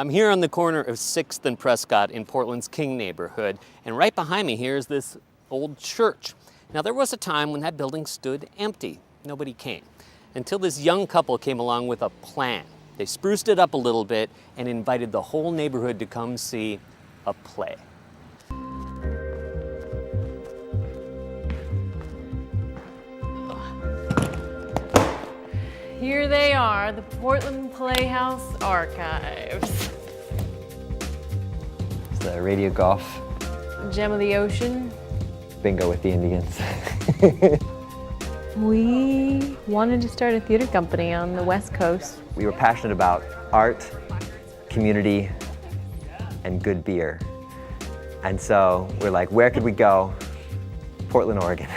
I'm here on the corner of 6th and Prescott in Portland's King neighborhood, and right behind me here is this old church. Now there was a time when that building stood empty. Nobody came. Until this young couple came along with a plan. They spruced it up a little bit and invited the whole neighborhood to come see a play. Here they are, the Portland Playhouse Archives. It's the radio golf. Gem of the ocean. Bingo with the Indians. We wanted to start a theater company on the West Coast. We were passionate about art, community, and good beer. And so we're like, where could we go? Portland, Oregon.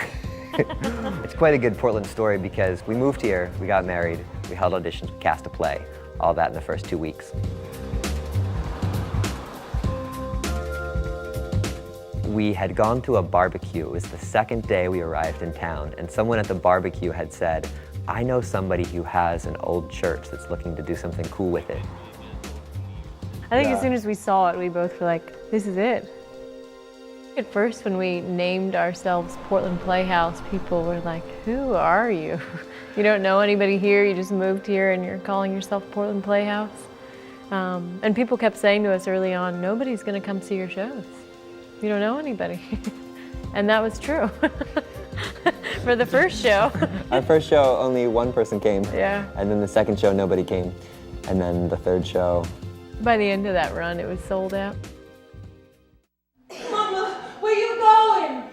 It's quite a good Portland story because we moved here, we got married, we held auditions, we cast a play, all that in the first 2 weeks. We had gone to a barbecue. It was the second day we arrived in town, and someone at the barbecue had said, I know somebody who has an old church that's looking to do something cool with it. I think as soon as we saw it, we both were like, this is it. At first, when we named ourselves Portland Playhouse, people were like, who are you? You don't know anybody here, you just moved here and you're calling yourself Portland Playhouse. And people kept saying to us early on, nobody's gonna come see your shows. You don't know anybody. And that was true. For the first show. Our first show, only one person came. Yeah. And then the second show, nobody came. And then the third show. By the end of that run, it was sold out. Mama, where you going?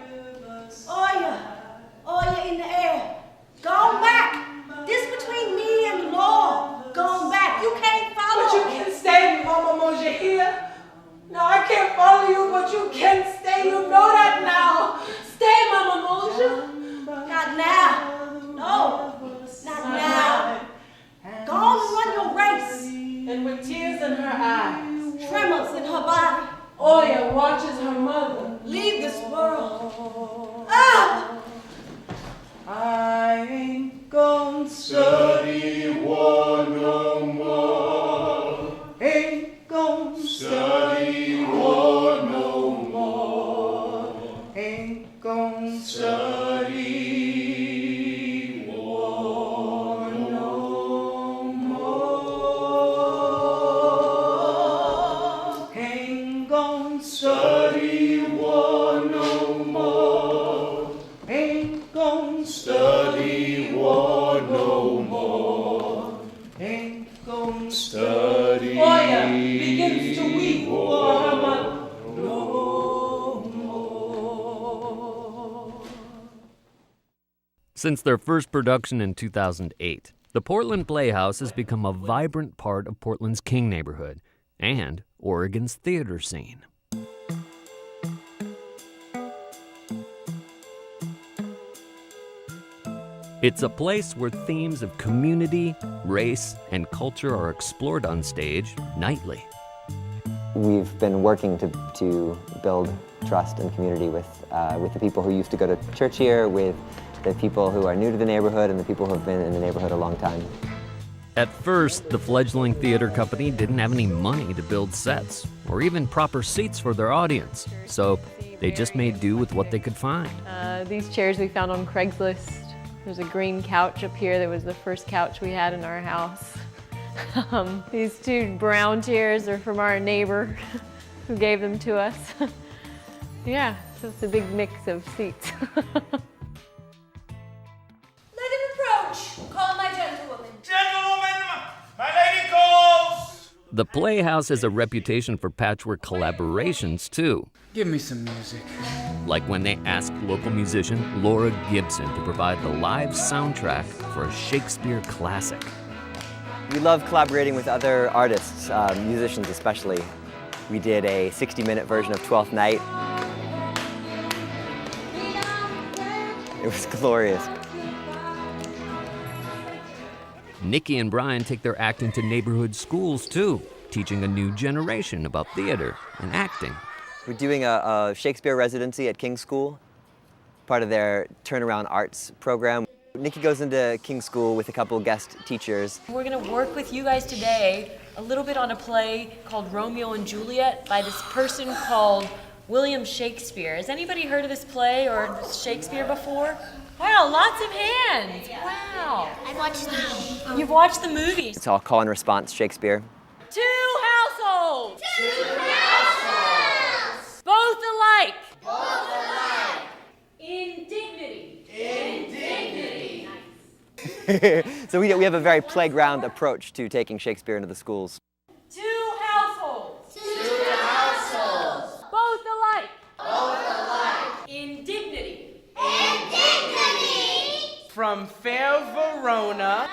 Oya in the air. Gone back. This between me and the Lord. Gone back. You can't follow. But you can stay, Mama Moja here. No, I can't follow you, but you can stay. You know that now. Stay, Mama Moja. Not now. No, not now. Go on and run your race. And with tears in her eyes, Tremors in her body. Oya watches her mother. Leave this world. Ah! I ain't gonna study war no more. Ain't gonna study war no more. Ain't gonna study war no more. Ain't gonna study war no more. Ain't gonna study war no more. Ain't gonna study. Oya begins to weep for her mother no more. Since their first production in 2008, the Portland Playhouse has become a vibrant part of Portland's King neighborhood and Oregon's theater scene. It's a place where themes of community, race, and culture are explored on stage nightly. We've been working to build trust and community with the people who used to go to church here, with the people who are new to the neighborhood, and the people who have been in the neighborhood a long time. At first, the fledgling theater company didn't have any money to build sets or even proper seats for their audience, so they just made do with what they could find. These chairs we found on Craigslist. There's a green couch up here that was the first couch we had in our house. These two brown chairs are from our neighbor who gave them to us. Yeah, so it's a big mix of seats. Let him approach. Call my gentlewoman. Gentlewoman, my lady calls! The Playhouse has a reputation for patchwork collaborations, too. Give me some music. Like when they asked local musician Laura Gibson to provide the live soundtrack for a Shakespeare classic. We love collaborating with other artists, musicians especially. We did a 60-minute version of Twelfth Night. It was glorious. Nikki and Brian take their acting to neighborhood schools, too, teaching a new generation about theater and acting. We're doing a Shakespeare residency at King's School, part of their Turnaround Arts program. Nikki goes into King's School with a couple guest teachers. We're going to work with you guys today a little bit on a play called Romeo and Juliet by this person called William Shakespeare. Has anybody heard of this play or Shakespeare before? Wow, lots of hands. Wow. I've watched the movie. You've watched the movie. It's all call and response Shakespeare. Two households. Two households. Both alike. Both alike. In dignity. In dignity. So we have a very playground approach to taking Shakespeare into the schools. Two households. Two households. Both alike. Both alike. In dignity. In dignity. From fair Verona,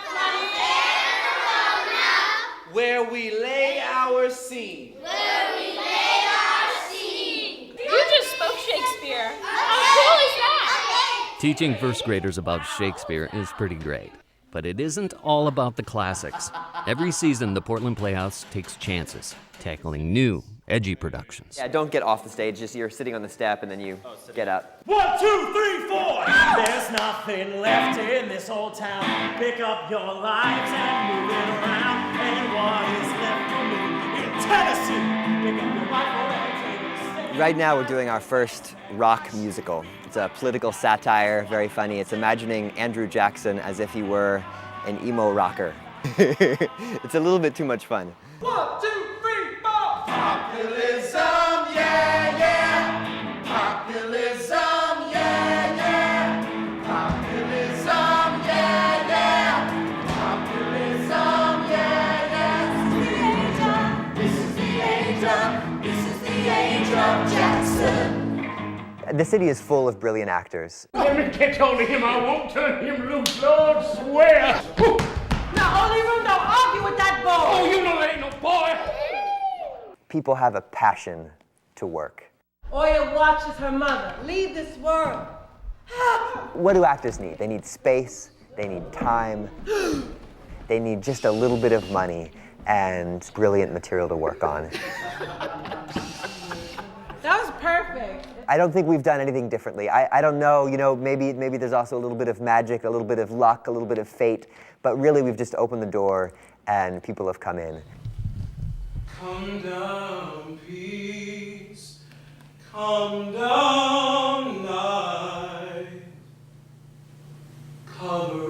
where we lay our scene. Where we lay our scene. You just spoke Shakespeare. How cool is that? Teaching first graders about Shakespeare is pretty great, but it isn't all about the classics. Every season, the Portland Playhouse takes chances, tackling new, edgy productions. Yeah, don't get off the stage, just you're sitting on the step and then you get up. 1, 2, 3, 4. There's nothing left in this old town. Pick up your lives and move it around. And what is left for me in Tennessee? Pick up your rifle and take a stand. Right now we're doing our first rock musical. It's a political satire, very funny. It's imagining Andrew Jackson as if he were an emo rocker. It's a little bit too much fun. 1, 2, 3, 4. Populism, yeah, yeah. Populism, yeah, yeah. Populism, yeah, yeah. Populism, yeah, yeah. This is the age of, this is the age of Jackson. The city is full of brilliant actors. Let me catch hold of him, I won't turn him loose, Lord, swear. Now, only room, don't argue with that boy. Oh, you know that ain't no boy. People have a passion to work. Oya watches her mother leave this world. What do actors need? They need space, they need time, they need just a little bit of money and brilliant material to work on. That was perfect. I don't think we've done anything differently. I don't know, maybe there's also a little bit of magic, a little bit of luck, a little bit of fate, but really we've just opened the door and people have come in. Come down, peace. Come down, night. Cover